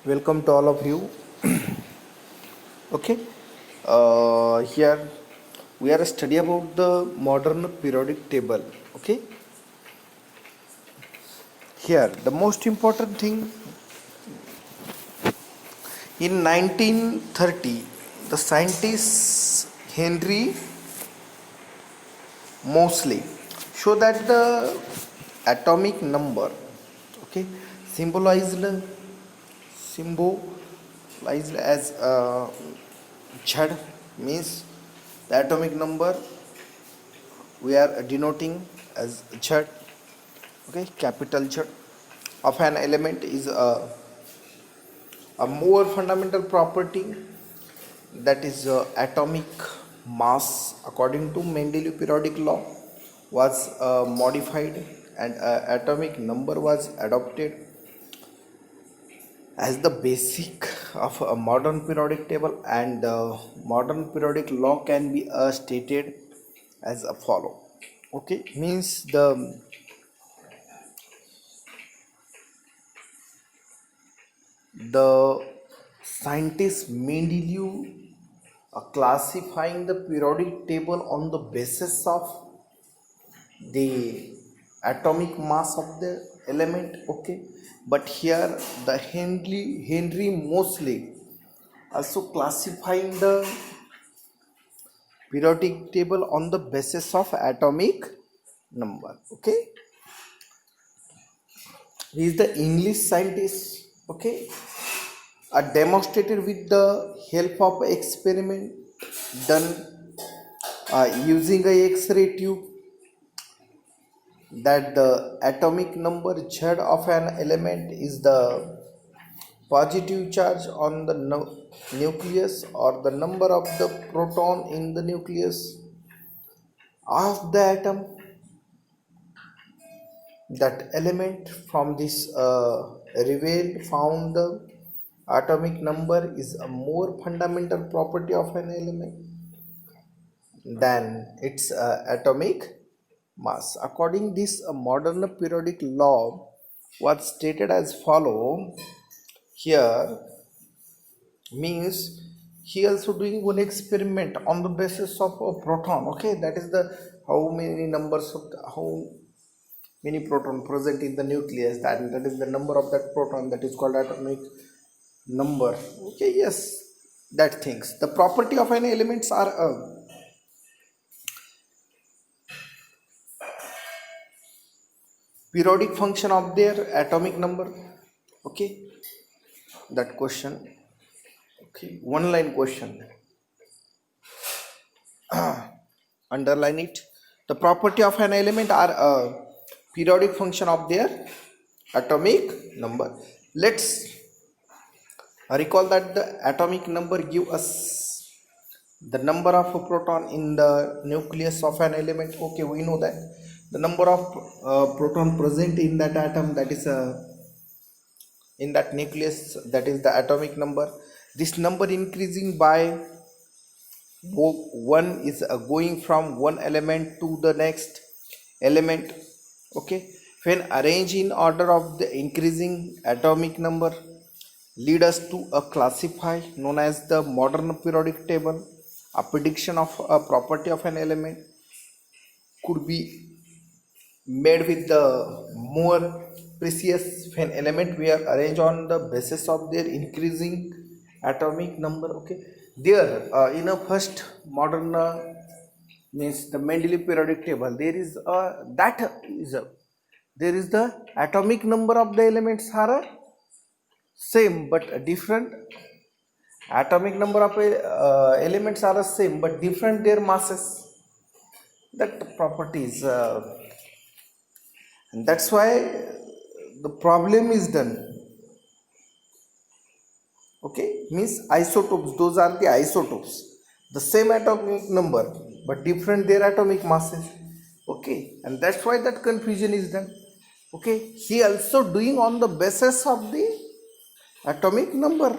Welcome to all of you. Okay, here we are study about the modern periodic table. Okay, here the most important thing in 1930, the scientist Henry Moseley show that the atomic number, okay, symbolized symbolized as Z, means the atomic number we are denoting as Z, okay, capital Z of an element is a more fundamental property, that is atomic mass according to Mendeleev periodic law was modified, and atomic number was adopted as the basic of a modern periodic table, and modern periodic law can be stated as a follow. Okay, means the scientist Mendeleev classifying the periodic table on the basis of the atomic mass of the element. Okay, but here the Henry Moseley also classifying the periodic table on the basis of atomic number. Okay, he is the English scientist. Okay, demonstrated with the help of experiment done using a X-ray tube that the atomic number Z of an element is the positive charge on the nucleus, or the number of the proton in the nucleus of the atom. That element from this revealed found the atomic number is a more fundamental property of an element than its atomic mass. According this modern periodic law was stated as follow. Here means he also doing one experiment on the basis of a proton. Okay, that is the how many numbers of how many proton present in the nucleus, that is the number of that proton, that is called atomic number. Okay, yes, that things the property of an elements are periodic function of their atomic number. Okay, that question. Okay, one line question, underline it. The property of an element are a periodic function of their atomic number. Let's recall that the atomic number give us the number of a proton in the nucleus of an element. Okay, we know that the number of proton present in that atom, that is in that nucleus, that is the atomic number. This number increasing by one is going from one element to the next element. Okay, when arranged in order of the increasing atomic number lead us to a classify known as the modern periodic table. A prediction of a property of an element could be made with the more precious when element were arranged on the basis of their increasing atomic number. Okay, there in a first modern means the Mendeleev periodic table, there is there is the atomic number of the elements are same but different. Atomic number of elements are the same but different their masses, that properties, and that's why the problem is done. Okay, means isotopes, those are the isotopes, the same atomic number but different their atomic masses. Okay, and that's why that confusion is done. Okay, he also doing on the basis of the atomic number,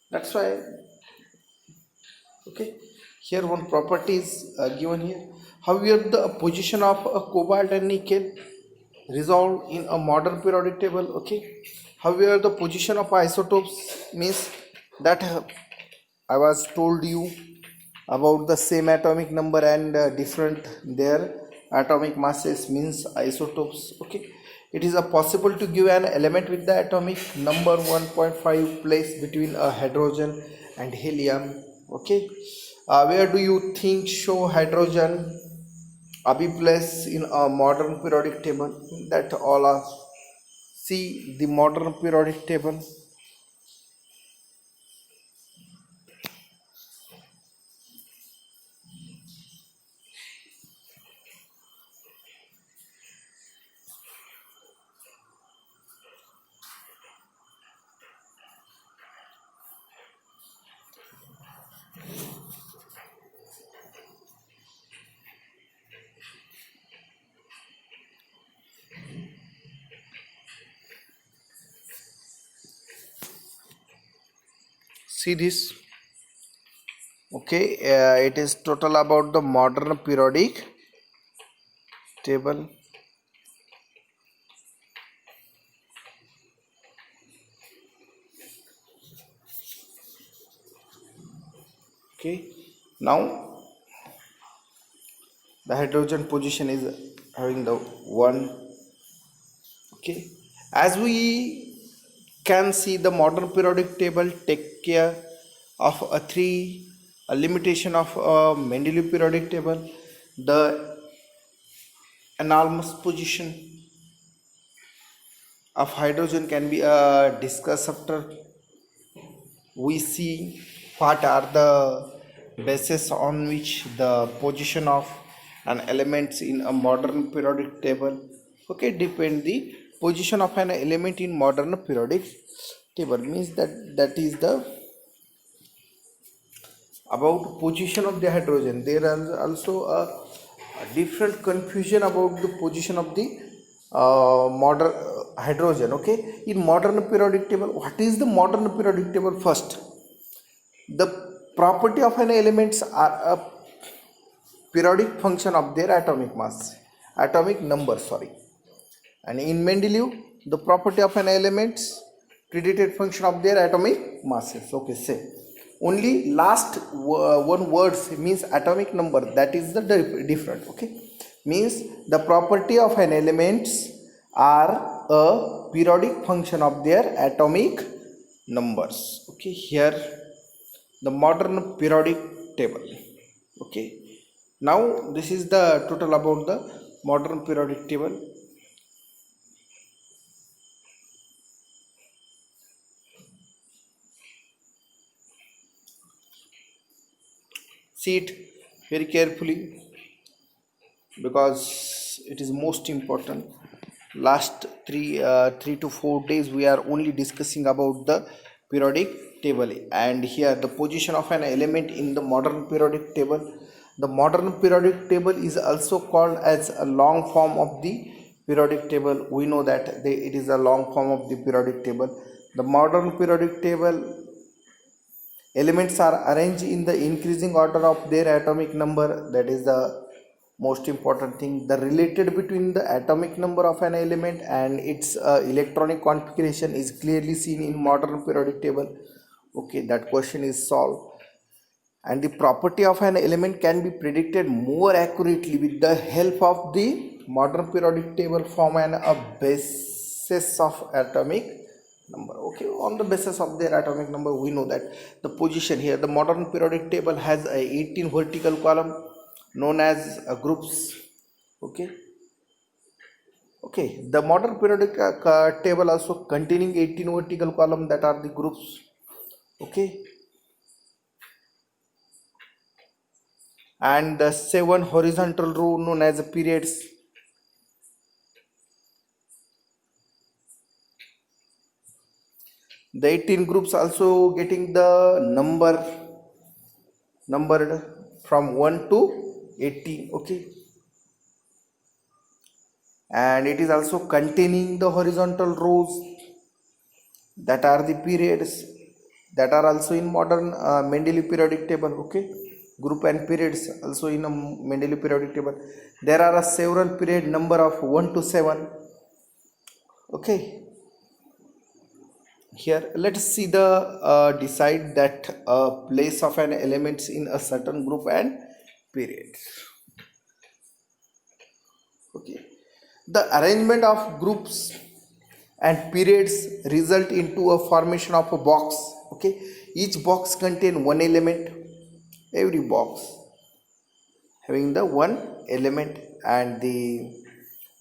that's why. Okay, here one property is given here. However, the position of a cobalt and nickel resolved in a modern periodic table. Okay, However, the position of isotopes means that I was told you about the same atomic number and different their atomic masses means isotopes. Okay, it is possible to give an element with the atomic number 1.5 placed between a hydrogen and helium. Okay, where do you think show hydrogen be placed in a modern periodic table? That all are see the modern periodic table. See this. Okay, it is total about the modern periodic table. Okay, now the hydrogen position is having the 1. Okay, as we can see, the modern periodic table take care of a limitation of a Mendeleev periodic table. The anomalous position of hydrogen can be discussed after we see what are the bases on which the position of an elements in a modern periodic table, okay, depend the position of an element in modern periodic table means that is the about position of the hydrogen. There is also a different confusion about the position of the modern hydrogen. Okay, in modern periodic table, what is the modern periodic table? First, the property of an elements are a periodic function of their atomic mass, atomic number, sorry. And in Mendeleev, the property of an elements predicted function of their atomic masses. Okay, say only last one words means atomic number, that is the different. Okay, means the property of an elements are a periodic function of their atomic numbers. Okay, here the modern periodic table. Okay, now this is the total about the modern periodic table. See it very carefully because it is most important. Last 3 to 4 days we are only discussing about the periodic table, and here the position of an element in the modern periodic table. The modern periodic table is also called as a long form of the periodic table. We know that it is a long form of the periodic table. The modern periodic table elements are arranged in the increasing order of their atomic number. That is the most important thing. The related between the atomic number of an element and its electronic configuration is clearly seen in modern periodic table. Okay, that question is solved. And the property of an element can be predicted more accurately with the help of the modern periodic table form and a basis of atomic number. Okay, on the basis of their atomic number we know that the position here, the modern periodic table has a 18 vertical column known as groups. Okay, the modern periodic table also containing 18 vertical column, that are the groups. Okay, and the 7 horizontal row known as periods. The 18 groups also getting the numbered from 1 to 18. Okay, and it is also containing the horizontal rows, that are the periods, that are also in modern Mendeleev periodic table. Okay, group and periods also in a Mendeleev periodic table. There are a several period number of 1 to 7. Okay, here let us see the decide that place of an elements in a certain group and period. Okay, the arrangement of groups and periods result into a formation of a box. Okay, each box contain one element, every box having the one element, and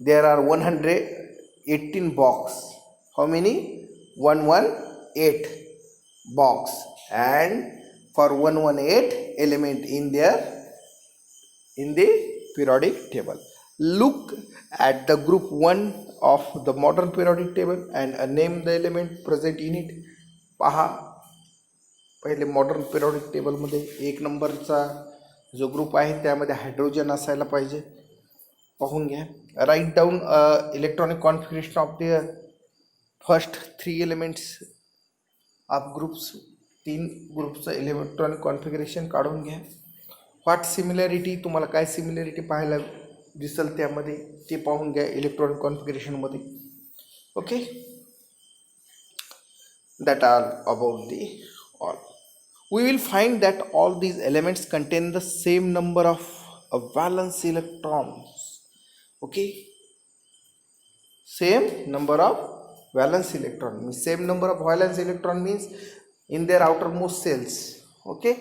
there are 118 box. How many? 118 box, and for 118 element in there in the periodic table. Look at the group 1 of the modern periodic table and name the element present in it. पहा, पहिले modern periodic टेबलमध्ये 1 नंबरचा जो group आहे त्यामध्ये hydrogen असायला पाहिजे. पाहून घ्या. Write down electronic configuration of the first 3 elements of groups. 3 ग्रुपचं इलेक्ट्रॉनिक कॉन्फिगरेशन काढून घ्या. व्हॉट सिमिलॅरिटी, तुम्हाला काय सिमिलॅरिटी पाहायला दिसेल त्यामध्ये ते पाहून घ्या इलेक्ट्रॉनिक कॉन्फिगरेशनमध्ये. Okay, that are about the all. We will find that all these elements contain the same number of valence electrons. Okay, same number of valence electron means same number of valence electron means in their outermost cells. Okay,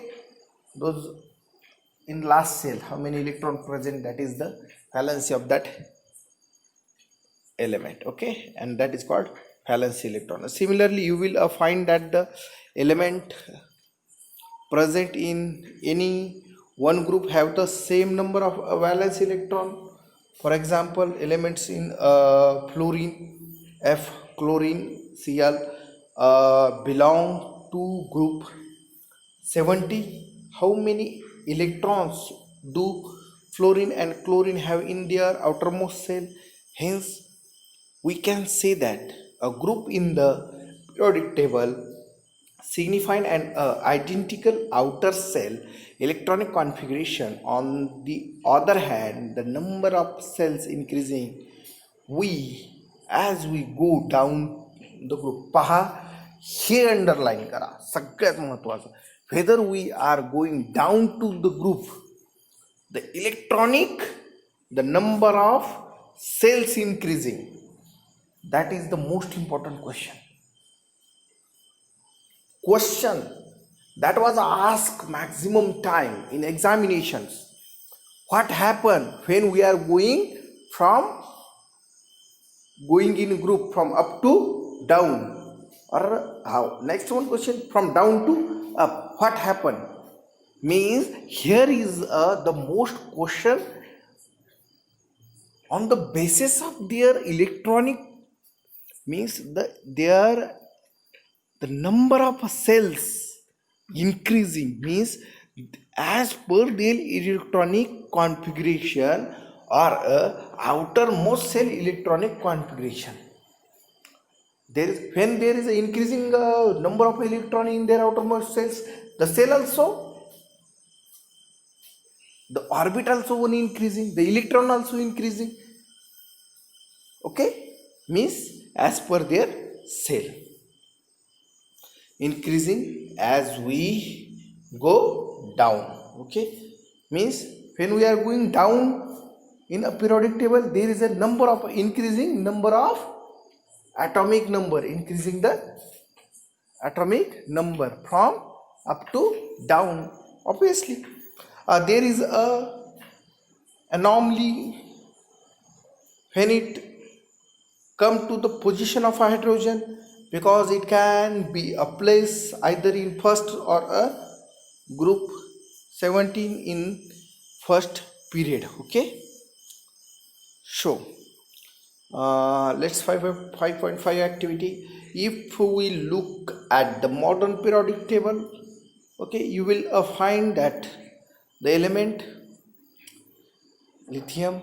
those in last cell how many electron present, that is the valency of that element. Okay, and that is called valence electron. Similarly, you will find that the element present in any one group have the same number of valence electron. For example, elements in fluorine, F chlorine, Cl belong to group 70. How many electrons do fluorine and chlorine have in their outermost cell? Hence, we can say that a group in the periodic table signifying an identical outer cell electronic configuration. On the other hand, the number of cells increasing as we go down the group. पहा, हे underline करा, सगळ्यात महत्त्वाचं. whether we are going down to the group, the number of cells increasing, that is the most important question that was asked maximum time in examinations. What happened when we are going in group from up to down, or how? Next one question, from down to up, what happened? Means here is the most question on the basis of their electronic, means the number of cells increasing means as per their electronic configuration or outermost cell electronic configuration. When there is an increasing number of electron in their outermost cells, the cell also, the orbit also one increasing, the electron also increasing. Okay, means as per their cell increasing as we go down. Okay, means when we are going down in a periodic table, there is a number of increasing number of atomic number, increasing the atomic number from up to down. Obviously, there is a anomaly when it come to the position of a hydrogen, because it can be a place either in first or a group 17 in first period. Okay, so let's 5.5 activity. If we look at the modern periodic table, okay, you will find that the element lithium,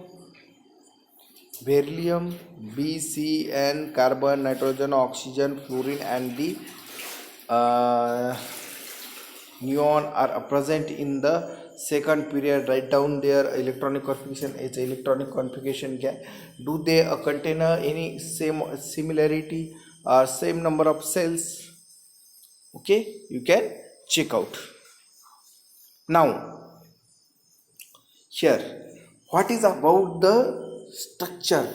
beryllium, BCN, carbon, nitrogen, oxygen, fluorine and the neon are present in the second period. Write down their electronic configuration. Its electronic configuration क्या? Do they contain any same similarity or same number of cells. Okay, you can check out. Now here, what is about the structure?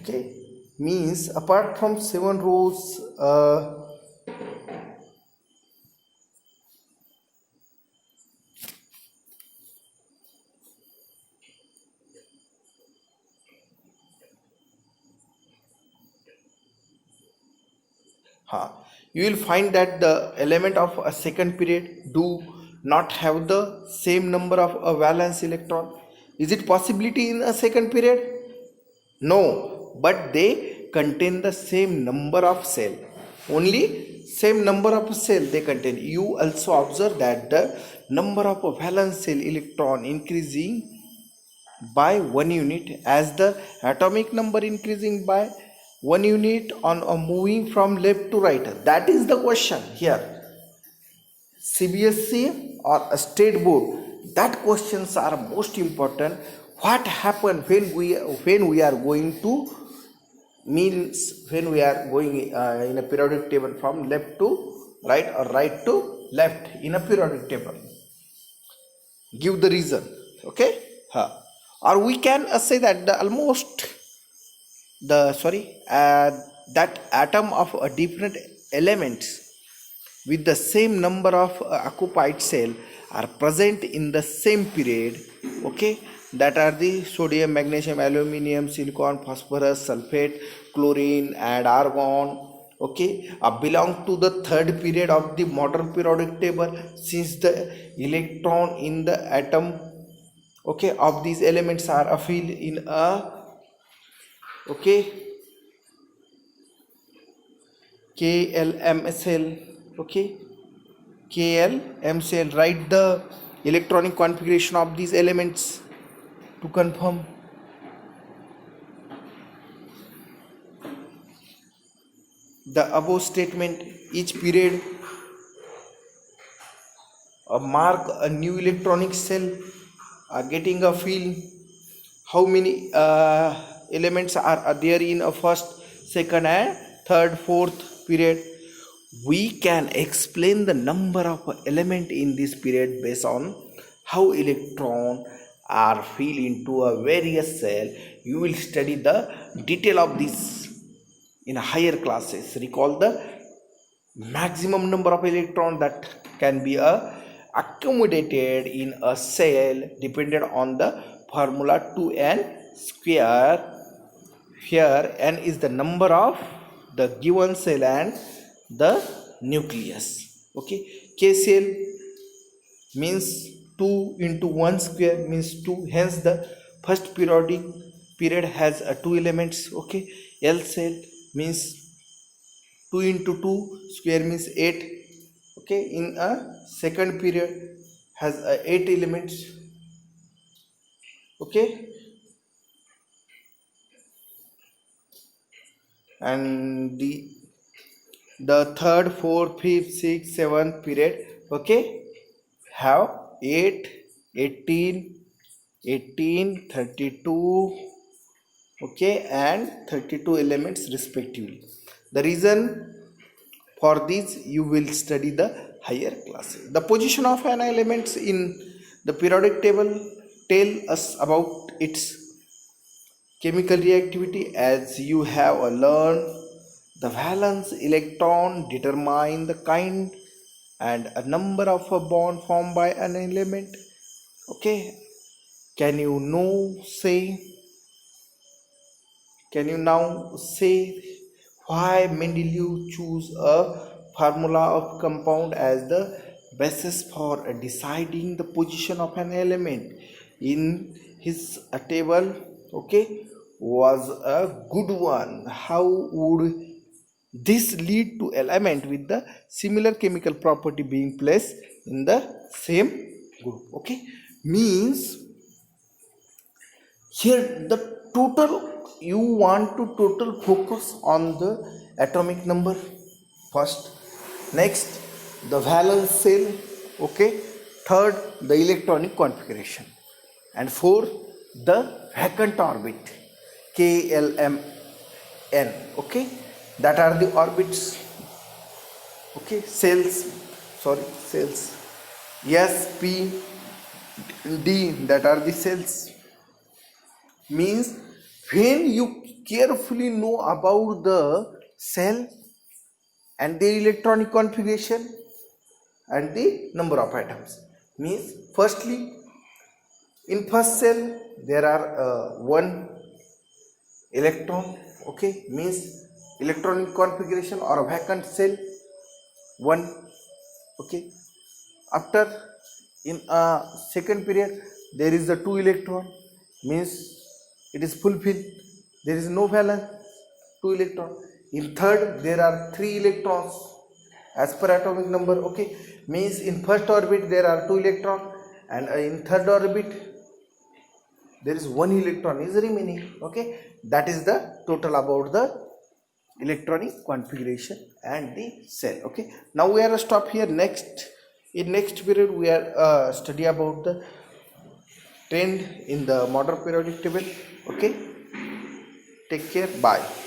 Okay, means apart from 7 rows, you will find that the element of a second period do not have the same number of a valence electron. Is it possibility in a second period? No, but they contain the same number of cell. Only same number of cell they contain. You also observe that the number of valence cell electron increasing by 1 unit as the atomic number increasing by 1 unit on a moving from left to right. That is the question here. CBSE or a state board, that questions are most important. What happen when we are going to, means when we are going in a periodic table from left to right or right to left in a periodic table? Give the reason. Okay, or we can say that the almost the that atom of a different elements with the same number of occupied cell are present in the same period. Okay, that are the sodium, magnesium, aluminum, silicon, phosphorus, sulfate, chlorine and argon. Okay, belong to the third period of the modern periodic table, since the electron in the atom, okay, of these elements are filled in a, okay, KLM cell. Okay, KLM cell. Write the electronic configuration of these elements to confirm. The above statement, each period mark a new electronic cell getting a feel how many elements are there in a first, second and third, fourth period. We can explain the number of element in this period based on how electron are filled into a various cell. You will study the detail of this in higher classes. Recall the maximum number of electron that can be accommodated in a cell depended on the formula 2n square. Here n is the number of the given cell and the nucleus. Okay, K cell means 2 into 1 square means 2, hence the first periodic period has 2 elements. Okay, L cell means 2 into 2 square means 8. Okay, in a second period has 8 elements. Okay, and the third, fourth, fifth, sixth, seventh period, okay, have 8, 18, 18, 32, okay, and 32 elements respectively. The reason for this you will study the higher classes. The position of an element in the periodic table tell us about its chemical reactivity. As you have learned, the valence electron determine the kind and a number of a bond formed by an element. Okay, can you now say why Mendeleev choose a formula of compound as the basis for deciding the position of an element in his table? Okay, was a good one. How would this lead to element with the similar chemical property being placed in the same group? Okay, means here the total, you want to total focus on the atomic number first, next the valence cell, okay, third the electronic configuration, and fourth the vacant orbit KLMN. Okay, that are the orbits. Okay, cells, sorry, cells, S, P, D, that are the cells. Means when you carefully know about the cell and the electronic configuration and the number of atoms, means firstly in first cell there are one electron. Okay, means electronic configuration or a vacant cell, one. Okay, after in a second period there is the two electron, means it is fulfilled, there is no valence, two electron. In third there are three electrons as per atomic number. Okay, means in first orbit there are two electron, and in third orbit there is one electron is remaining. Okay, that is the total about the electronic configuration and the cell. Okay, now we are stop here. Next period we are study about the trend in the modern periodic table. Okay, take care, bye.